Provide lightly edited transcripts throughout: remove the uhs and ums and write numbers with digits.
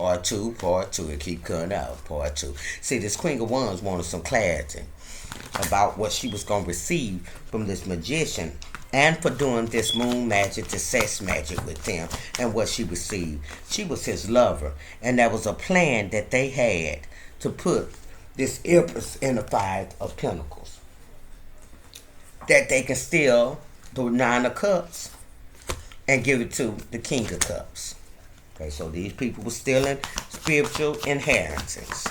Part two. It keep cutting out. Part two. See, this Queen of Wands wanted some clarity about what she was going to receive from this magician and for doing this moon magic, this sex magic with him, and what she received. She was his lover, and there was a plan that they had to put this Empress in the Five of Pentacles. That they can steal the Nine of Cups and give it to the King of Cups. Okay, so these people were stealing spiritual inheritance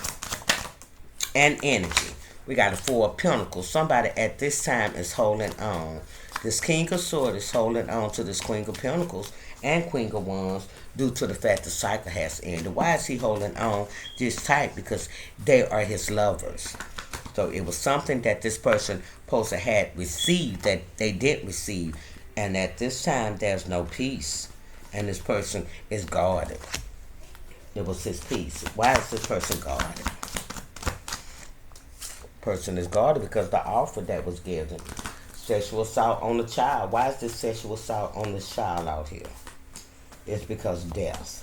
and energy. We got a Four of Pentacles. Somebody at this time is holding on. This King of Swords is holding on to this Queen of Pentacles and Queen of Wands due to the fact the cycle has ended. Why is he holding on this tight? Because they are his lovers. So it was something that this person supposed to had received that they didn't receive. And at this time, there's no peace. And this person is guarded. It was his peace. Why is this person guarded? Person is guarded because the offer that was given. Sexual assault on the child. Why is this sexual assault on this child out here? It's because death.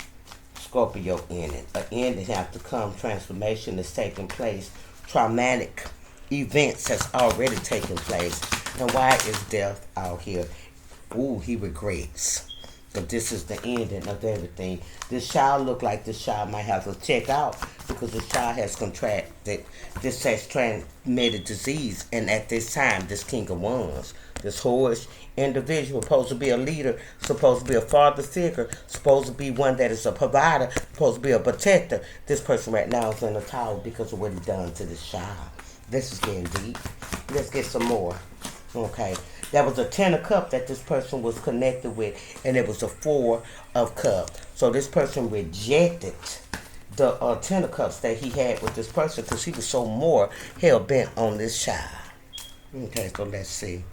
Scorpio ending. An ending have to come. Transformation is taking place. Traumatic events has already taken place. And why is death out here? Ooh, he regrets. But this is the ending of everything. This child look like this child might have to check out because this child has contracted this has transmitted disease. And at this time, this King of Wands, this whorish individual, supposed to be a leader, supposed to be a father figure, supposed to be one that is a provider, supposed to be a protector. This person right now is in a tower because of what he done to this child. This is getting deep. Let's get some more. Okay. There was a Ten of Cups that this person was connected with, and it was a Four of Cups. So this person rejected the Ten of Cups that he had with this person because he was so more hell-bent on this child. Okay, so let's see.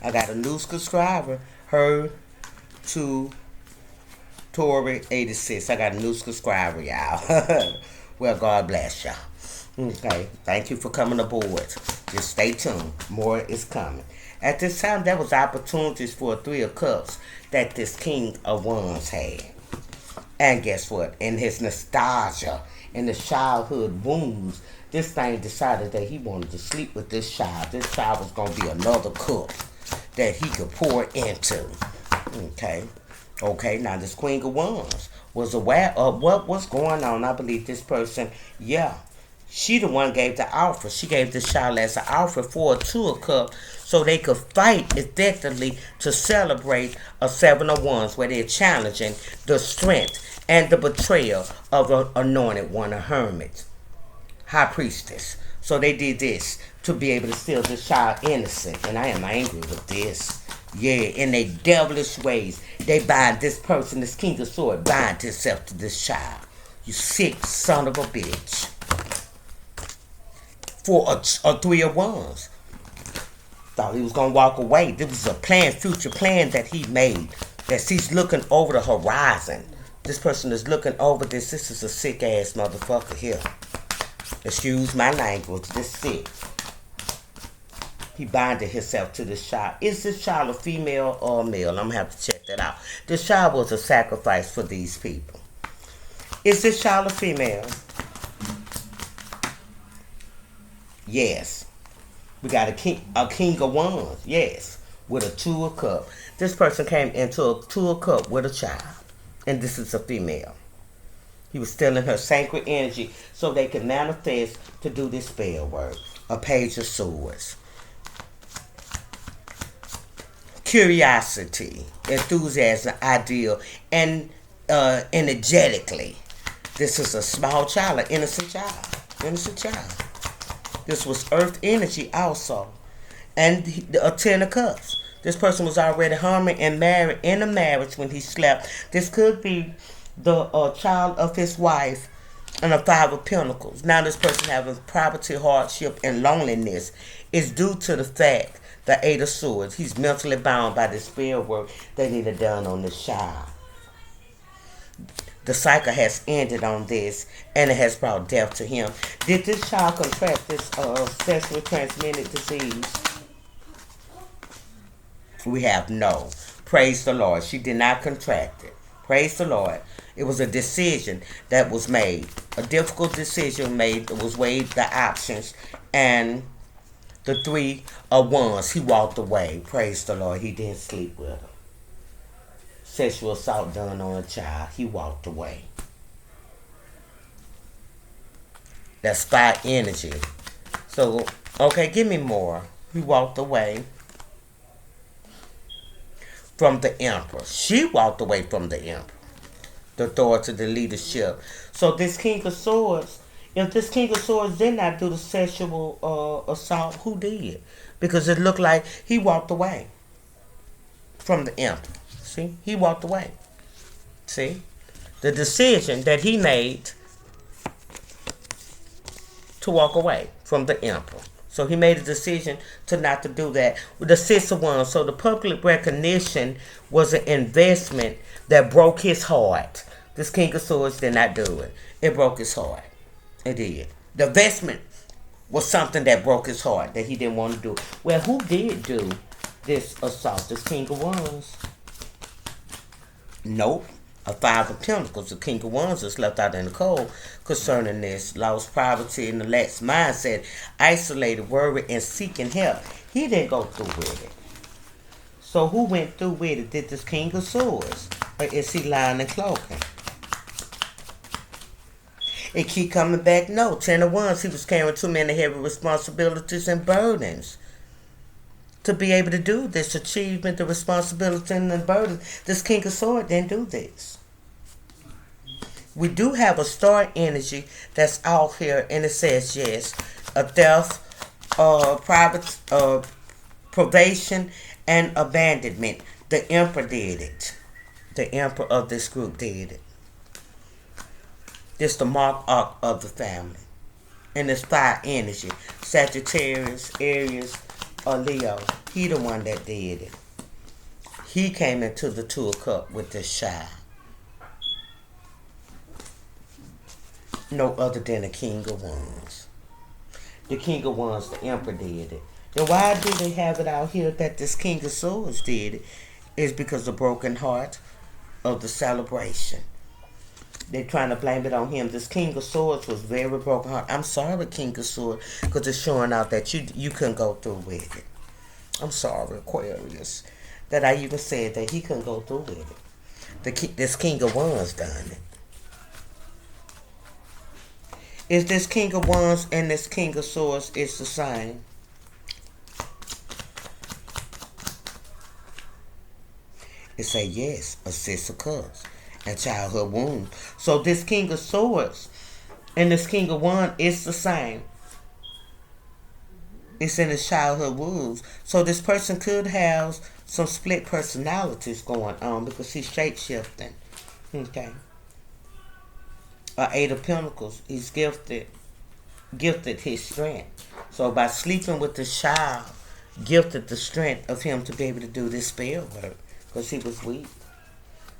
I got a new subscriber, her to Tori 86. I got a new subscriber, y'all. Well, God bless y'all. Okay, thank you for coming aboard. Just stay tuned. More is coming. At this time, there was opportunities for a Three of Cups that this King of Wands had. And guess what? In his nostalgia, in the childhood wounds, this thing decided that he wanted to sleep with this child. This child was going to be another cup that he could pour into. Okay. Okay, now this Queen of Wands was aware of what was going on. I believe this person, she the one gave the offer. She gave this child as an offer for a Two of Cups so they could fight effectively to celebrate a Seven of Wands where they're challenging the strength and the betrayal of an anointed one, a hermit, high priestess. So they did this to be able to steal this child innocent. And I am angry with this. Yeah, in their devilish ways, they bind this person, this King of Swords, bind himself to this child. You sick son of a bitch. For a Three of Wands. Thought he was going to walk away. This was a plan, future plan that he made. That he's looking over the horizon. This person is looking over this. This is a sick ass motherfucker here. Excuse my language. This sick. He binded himself to this child. Is this child a female or a male? I'm going to have to check that out. This child was a sacrifice for these people. Is this child a female? Yes. We got a king of Wands. Yes. With a Two of Cups. This person came into a Two of Cups with a child. And this is a female. He was stealing her sacred energy so they could manifest to do this spell work. A Page of Swords. Curiosity, enthusiasm, ideal, and energetically. This is a small child, an innocent child. Innocent child. This was earth energy also. And a Ten of Cups. This person was already harming and married in a marriage when he slept. This could be the child of his wife and a Five of Pentacles. Now this person having property, hardship, and loneliness is due to the fact, the Eight of Swords, he's mentally bound by the spell work that he had done on this child. The cycle has ended on this, and it has brought death to him. Did this child contract this sexually transmitted disease? We have no. Praise the Lord. She did not contract it. Praise the Lord. It was a decision that was made. A difficult decision made. It was weighed the options. And the 3 of Wands, he walked away. Praise the Lord. He didn't sleep with her. Sexual assault done on a child. He walked away. That's fire energy. So, okay, give me more. He walked away from the emperor. She walked away from the emperor. The authority, the leadership. So this King of Swords, if this King of Swords did not do the sexual assault, who did? Because it looked like he walked away from the emperor. See? He walked away. See? The decision that he made to walk away from the emperor. So he made a decision to not to do that. With the 6 of Wands, so the public recognition was an investment that broke his heart. This King of Swords did not do it. It broke his heart. It did. The investment was something that broke his heart, that he didn't want to do. Well, who did do this assault? This King of Wands? Nope. A 5 of Pentacles, the King of Wands is left out in the cold concerning this. Lost privacy in the lax mindset, isolated, worried, and seeking help. He didn't go through with it. So who went through with it? Did this King of Swords? Or is he lying and cloaking? It keep coming back. No, 10 of Wands, he was carrying too many heavy responsibilities and burdens to be able to do this achievement, the responsibility and the burden. This King of Swords didn't do this. We do have a star energy that's out here, and it says yes, a death, private, privation, and abandonment. The Emperor did it. The Emperor of this group did it. This the mark arc of the family, and it's fire energy. Sagittarius, Aries, or Leo. He the one that did it. He came into the 2 of Cups with this child. No other than the King of Wands. The King of Wands, the Emperor did it. Then why do they have it out here that this King of Swords did it? It's because of the broken heart of the celebration. They're trying to blame it on him. This King of Swords was very broken heart. I'm sorry, King of Swords, because it's showing out that you couldn't go through with it. I'm sorry, Aquarius, that I even said that he couldn't go through with it. This King of Wands done it. Is this King of Wands and this King of Swords is the same? It say yes, a 6 of Cups and childhood wound. So this King of Swords and this King of Wands is the same. It's in his childhood wounds. So this person could have some split personalities going on because he's shape-shifting. Okay. 8 of Pentacles, he's gifted his strength. So by sleeping with the child, gifted the strength of him to be able to do this spell work because he was weak.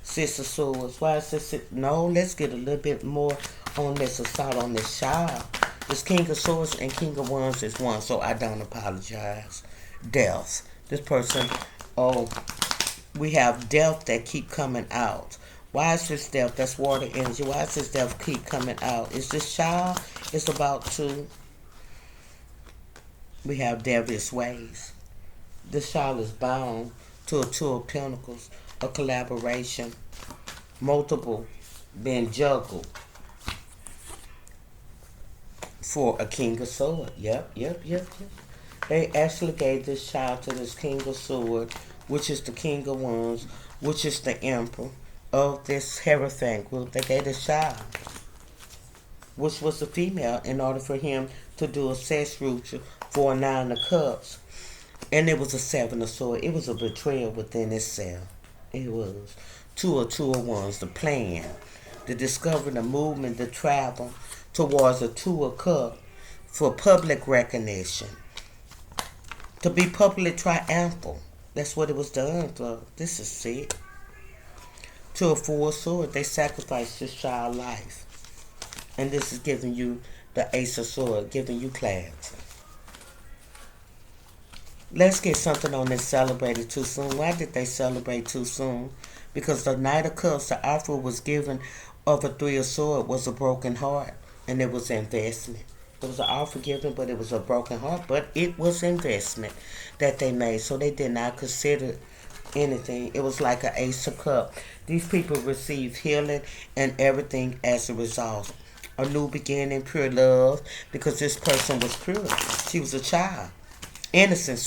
6 of Swords. Why is this? No, let's get a little bit more on this assault on this child. This King of Swords and King of Wands is one, so I don't apologize. Death. This person, we have death that keep coming out. Why is this death? That's water energy. Why is this death keep coming out? Is this child is about to... We have devious ways. This child is bound to a 2 of Pentacles, a collaboration, multiple being juggled for a King of Swords. Yep. They actually gave this child to this King of Swords, which is the King of Wands, which is the Emperor of this Hierophant group. They gave this child, which was a female, in order for him to do a sex ritual for a 9 of Cups. And it was a 7 of Swords. It was a betrayal within itself. It was. 2 of Wands, the plan, the discovery, the movement, the travel towards a 2 of Cups for public recognition. To be publicly triumphal. That's what it was done for. This is it. 2 of 4 of Swords, they sacrificed this child's life. And this is giving you the Ace of Swords, giving you clarity. Let's get something on this celebrated too soon. Why did they celebrate too soon? because the Knight of Cups, the offer was given of a Three of Swords was a broken heart, and it was investment. It was an offer given, but it was a broken heart, but it was investment that they made, so they did not consider anything. It was like an Ace of Cups. These people received healing and everything as a result. A new beginning, pure love, because this person was pure. She was a child. Innocent,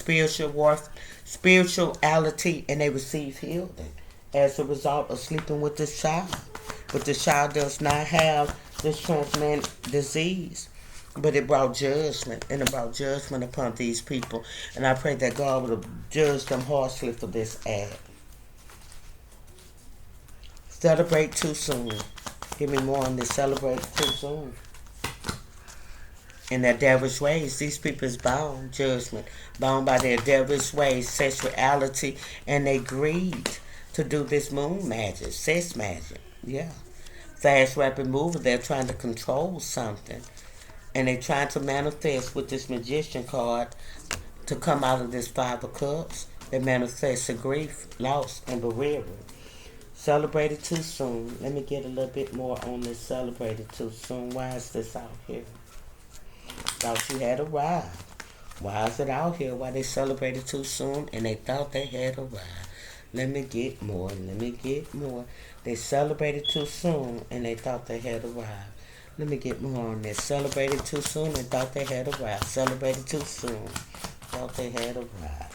spirituality, and they received healing as a result of sleeping with this child. But the child does not have this transmitted disease. But it brought judgment, and it brought judgment upon these people. And I pray that God would have judged them harshly for this act. Celebrate too soon. Give me more on this. Celebrate too soon. In their devilish ways, these people is bound, judgment, bound by their devilish ways, sexuality, and they greed to do this moon magic, sex magic. Yeah. Fast, rapid mover, they're trying to control something. And they're trying to manifest with this magician card to come out of this Five of Cups. They manifest a grief, loss, and bereavement. Celebrated too soon. Let me get a little bit more on this celebrated too soon. Why is this out here? Thought you had arrived. Why is it out here? Why they celebrated too soon and they thought they had arrived? Let me get more. Let me get more. They celebrated too soon and they thought they had arrived. Let me get more on this. Celebrated too soon and thought they had arrived. Celebrated too soon. Thought they had arrived.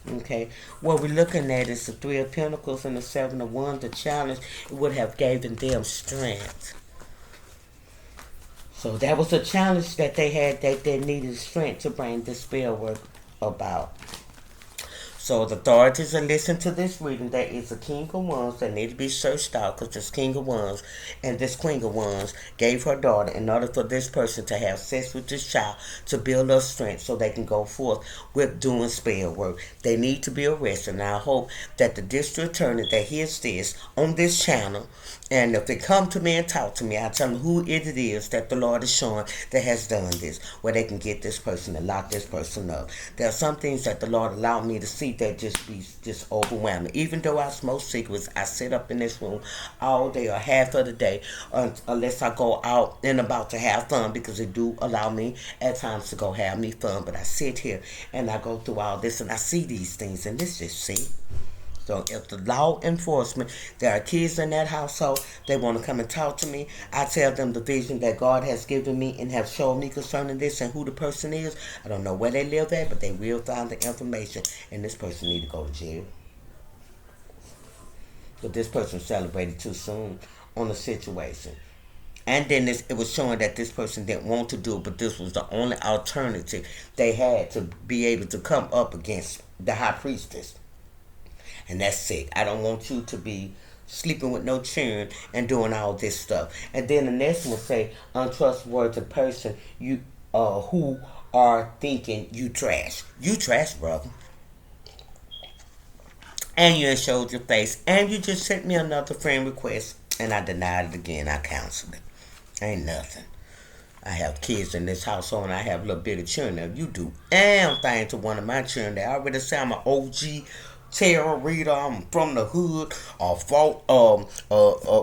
Okay. What we're looking at is the Three of Pentacles and the Seven of Wands. The challenge would have given them strength. So that was a challenge that they had, that they needed strength to bring this spell work about. So the authorities are listening to this reading. There is a King of Wands that need to be searched out, because this King of Wands and this Queen of Wands gave her daughter in order for this person to have sex with this child to build up strength so they can go forth with doing spell work. They need to be arrested. And I hope that the district attorney that hears this on this channel, and if they come to me and talk to me, I'll tell them who it is that the Lord is showing that has done this, where they can get this person and lock this person up. There are some things that the Lord allowed me to see that just overwhelming. Even though I smoke cigarettes, I sit up in this room all day or half of the day, unless I go out and about to have fun, because it do allow me at times to go have me fun. But I sit here and I go through all this and I see these things, and this just see. So if the law enforcement, there are kids in that household, they want to come and talk to me, I tell them the vision that God has given me and have shown me concerning this and who the person is. I don't know where they live at, but they will find the information, and this person need to go to jail. But this person celebrated too soon on the situation. And then it was showing that this person didn't want to do it, but this was the only alternative they had to be able to come up against the high priestess. And that's sick. I don't want you to be sleeping with no children and doing all this stuff. And then the next one say, untrustworthy person, you who are thinking you trash. You trash, brother. And you ain't showed your face. And you just sent me another friend request, and I denied it again. I canceled it. Ain't nothing. I have kids in this household, and I have a little bit of children. If you do damn thing to one of my children, they already say I'm an OG tarot reader, I'm from the hood, or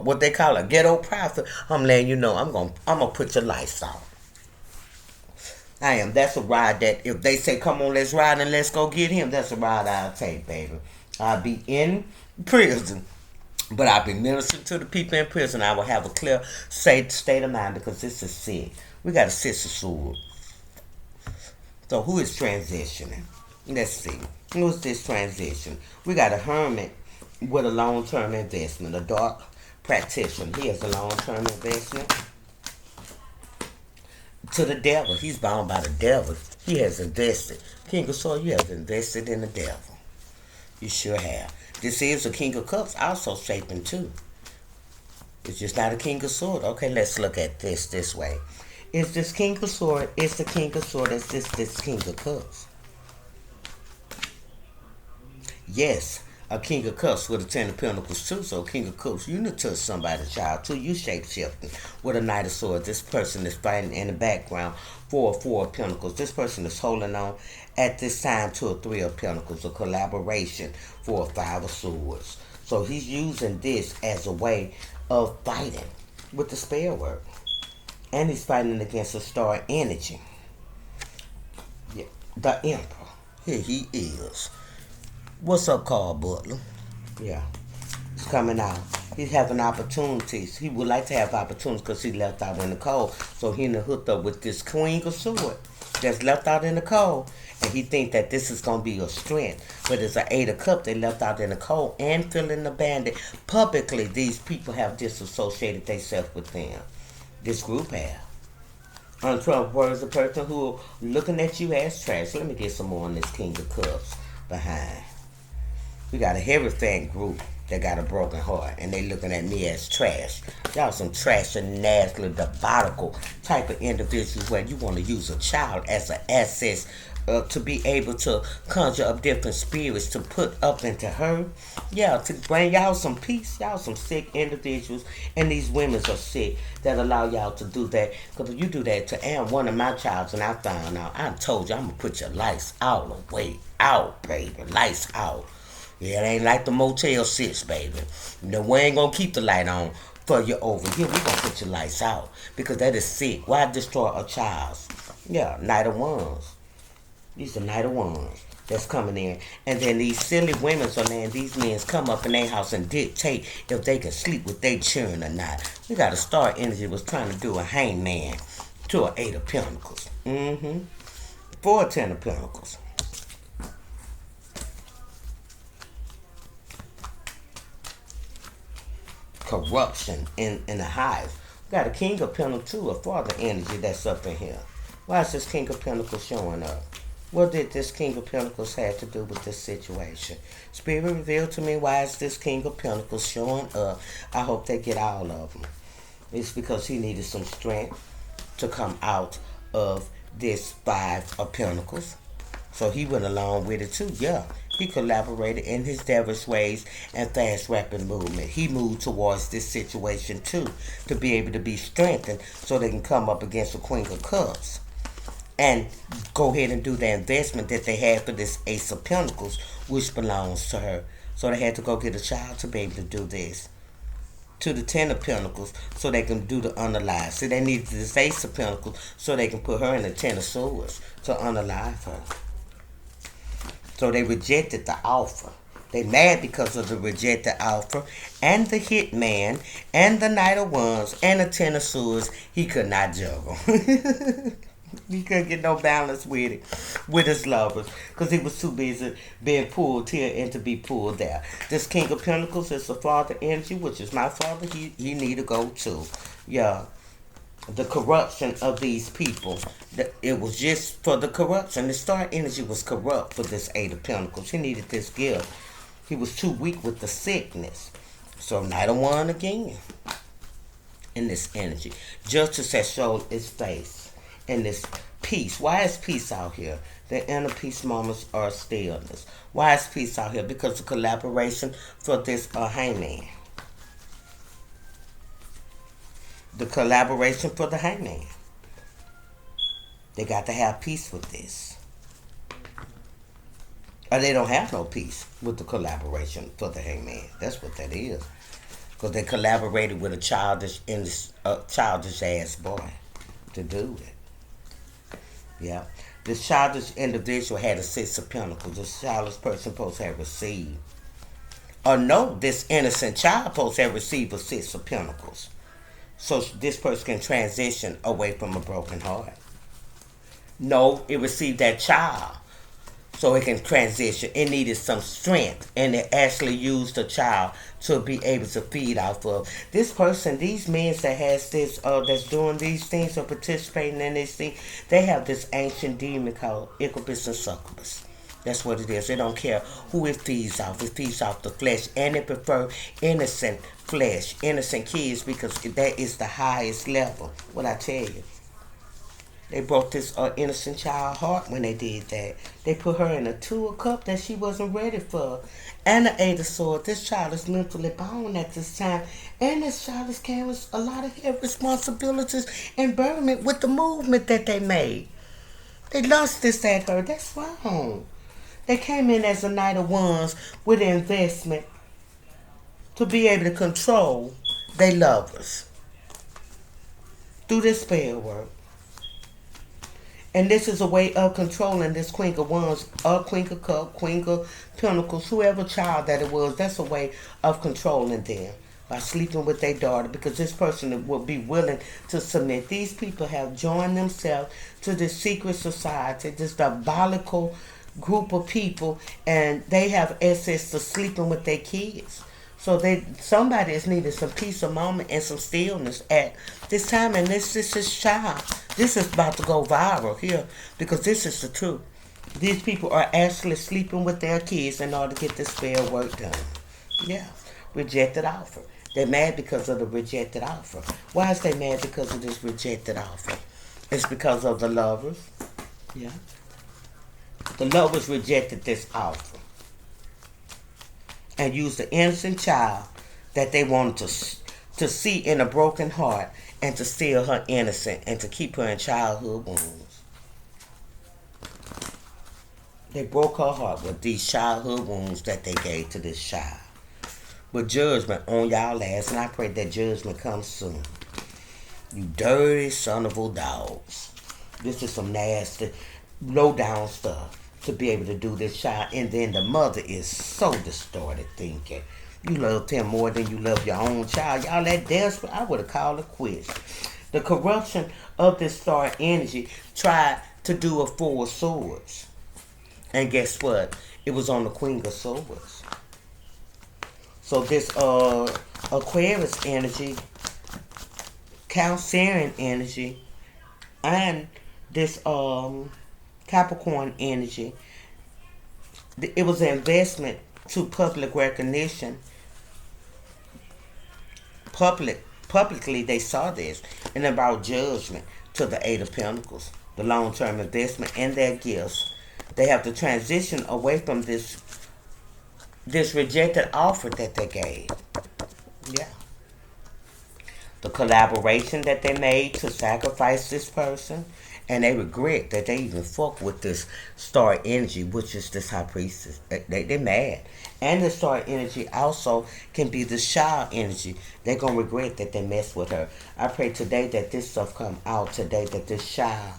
what they call a ghetto prophet, I'm letting you know I'm gonna put your lights out. I am. That's a ride that if they say come on, let's ride and let's go get him, that's a ride I'll take, baby. I'll be in prison, but I'll be ministering to the people in prison. I will have a clear state of mind, because this is sick. We got a sister sword. So who is transitioning? Let's see. Who's this transition? We got a hermit with a long-term investment. A dark practitioner. He has a long-term investment. To the devil. He's bound by the devil. He has invested. King of Swords, you have invested in the devil. You sure have. This is a King of Cups, also shaping too. It's just not a King of Swords. Okay, let's look at this way. Is this King of Swords? It's the King of Swords. It's this King of Cups. Yes, a King of Cups with a Ten of Pentacles too. So King of Cups, you need to touch somebody's child too. You shape shifting with a Knight of Swords. This person is fighting in the background for a Four of Pentacles. This person is holding on at this time to a Three of Pentacles. A collaboration for a Five of Swords. So he's using this as a way of fighting with the spell work. And he's fighting against a star energy. Yeah. The Emperor. Here he is. What's up, Carl Butler? Yeah. He's coming out. He's having opportunities. He would like to have opportunities because he left out in the cold. So he hooked up with this Queen of Swords that's left out in the cold. And he think that this is going to be a strength. But it's an 8 of Cups they left out in the cold and feeling abandoned. Publicly, these people have disassociated themselves with them. This group have. Trump was a person who looking at you as trash. Let me get some more on this King of Cups behind. We got a heavy fan group that got a broken heart, and they looking at me as trash. Y'all some trash and nasty, diabolical type of individuals where you want to use a child as an asset to be able to conjure up different spirits to put up into her. Yeah, to bring y'all some peace. Y'all some sick individuals, and these women are sick that allow y'all to do that. Because if you do that to one of my childs, and I found out, I told you I'm going to put your lights all the way out, baby. Lights out. Yeah, it ain't like the Motel 6, baby. No, we ain't gonna keep the light on for you over here. We gonna put your lights out because that is sick. Why destroy a child's? Yeah, Knight of Wands. These are Knight of Wands that's coming in. And then these silly women are letting these men come up in their house and dictate if they can sleep with their children or not. We got a star energy was trying to do a hangman to an 8 of Pentacles. 4 of 10 of Pentacles. Corruption in the hive. We got a King of Pentacles too, a father energy that's up in here. Why is this King of Pentacles showing up? What did this King of Pentacles have to do with this situation? Spirit, reveal to me why is this King of Pentacles showing up. I hope they get all of them. It's because he needed some strength to come out of this 5 of Pentacles. So he went along with it too, yeah. He collaborated in his devilish ways and fast rapid movement. He moved towards this situation too to be able to be strengthened so they can come up against the Queen of Cups and go ahead and do the investment that they had for this Ace of Pentacles, which belongs to her. So they had to go get a child to be able to do this. To the 10 of Pentacles so they can do the unalive. So they needed this Ace of Pentacles so they can put her in the 10 of Swords to unalive her. So they rejected the offer. They mad because of the rejected offer and the hitman and the Knight of Wands and the 10 of Swords. He could not juggle. He couldn't get no balance with it, with his lovers, because he was too busy being pulled here and to be pulled there. This King of Pentacles is the father energy, which is my father. He need to go too. Yeah. The corruption of these people. It was just for the corruption. The star energy was corrupt for this 8 of Pentacles. He needed this gift. He was too weak with the sickness. So Knight of Wands again. In this energy. Justice has shown its face. In this peace. Why is peace out here? The inner peace moments are stillness. Why is peace out here? Because of collaboration for this hangman. The collaboration for the hangman. They got to have peace with this. Or they don't have no peace with the collaboration for the hangman. That's what that is. Because they collaborated with a childish ass boy to do it. Yeah. This childish individual had a 6 of Pentacles. This childish person supposed to have received. Or no, this innocent child supposed to have received a 6 of Pentacles. So this person can transition away from a broken heart. No, it received that child so it can transition. It needed some strength, and it actually used the child to be able to feed off of. This person, these men that has this, that's doing these things or participating in this thing, they have this ancient demon called Incubus and Succubus. That's what it is. They don't care who it feeds off. It feeds off the flesh. And they prefer innocent flesh, innocent kids, because that is the highest level. What I tell you. They broke this innocent child heart when they did that. They put her in a 2 of Cups that she wasn't ready for. And the 8 of Swords. This child is mentally bound at this time. And this child is carrying a lot of heavy responsibilities and burden with the movement that they made. They lost this at her. That's wrong. They came in as a Knight of Wands with an investment to be able to control their lovers through this spell work. And this is a way of controlling this Queen of Wands, or Queen of Cups, Queen of Pentacles, whoever child that it was. That's a way of controlling them by sleeping with their daughter, because this person will be willing to submit. These people have joined themselves to this secret society, this diabolical group of people, and they have access to sleeping with their kids. So somebody is needing some peace of moment and some stillness at this time. And this is child. This is about to go viral here, because this is the truth. These people are actually sleeping with their kids in order to get this spell work done. Yeah. Rejected offer. They're mad because of the rejected offer. Why is they mad because of this rejected offer? It's because of the lovers. Yeah. The lovers rejected this offer and used the innocent child that they wanted to see in a broken heart, and to steal her innocence and to keep her in childhood wounds. They broke her heart with these childhood wounds that they gave to this child. With judgment on y'all ass, and I pray that judgment comes soon. You dirty son of a dogs. This is some nasty, low down stuff to be able to do this child. And then the mother is so distorted thinking you loved him more than you love your own child. Y'all that desperate, I would have called it quits. The corruption of this star energy tried to do a Four of Swords. And guess what? It was on the Queen of Swords. So this Aquarius energy, Cancerian energy, and this Capricorn energy, it was an investment to public recognition. Publicly they saw this, and about judgment to the Eight of Pentacles, the long-term investment and their gifts. They have to transition away from this rejected offer that they gave. Yeah. The collaboration that they made to sacrifice this person, and they regret that they even fuck with this star energy, which is this high priestess. They're mad. And the star energy also can be the child energy. They're going to regret that they messed with her. I pray today that this stuff come out today, that this child,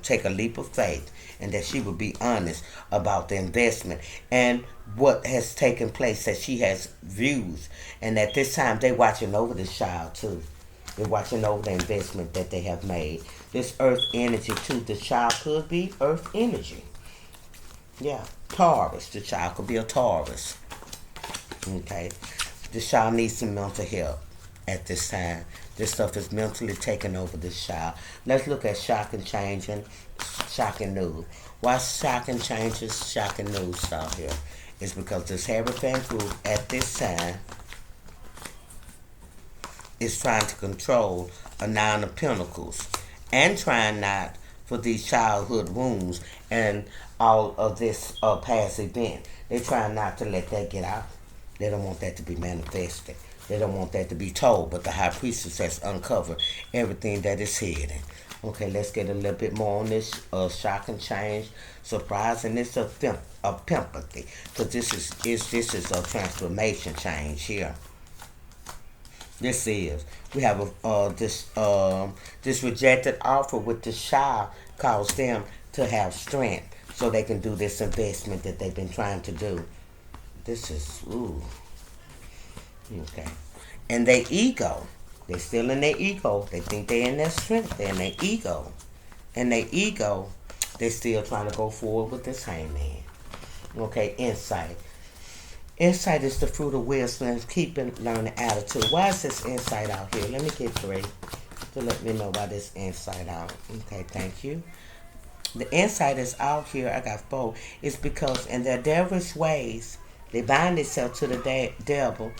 take a leap of faith, and that she will be honest about the investment and what has taken place, that she has views, and that this time they're watching over this child too. They're watching over the investment that they have made. This earth energy too. The child could be earth energy. Yeah. Taurus. The child could be a Taurus. Okay. The child needs some mental help at this time. This stuff is mentally taking over this child. Let's look at shocking change and shocking news. Why shocking changes, shocking news start here? It's because this Hierophant group at this time is trying to control a Nine of Pentacles, and trying not for these childhood wounds and all of this past event. They're trying not to let that get out. They don't want that to be manifested. They don't want that to be told, but the High Priestess has uncovered everything that is hidden. Okay, let's get a little bit more on this shocking change, surprise, and it's a empathy, because this is a transformation change here. This is. We have this rejected offer with this child caused them to have strength so they can do this investment that they've been trying to do. This is, okay. And their ego. They're still in their ego. They think they're in their strength. They're in their ego. And their ego, they're still trying to go forward with this hangman. Okay, insight. Insight is the fruit of wisdom. Keeping learning attitude. Why is this insight out here? Let me get 3 to let me know why this insight out. Okay, thank you. The insight is out here. I got 4. It's because in their devilish ways, they bind themselves to the devil,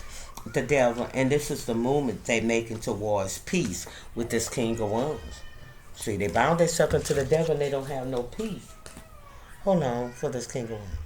and this is the movement they're making towards peace with this King of Wands. See, they bound themselves into the devil and they don't have no peace. Hold on for this King of Wands.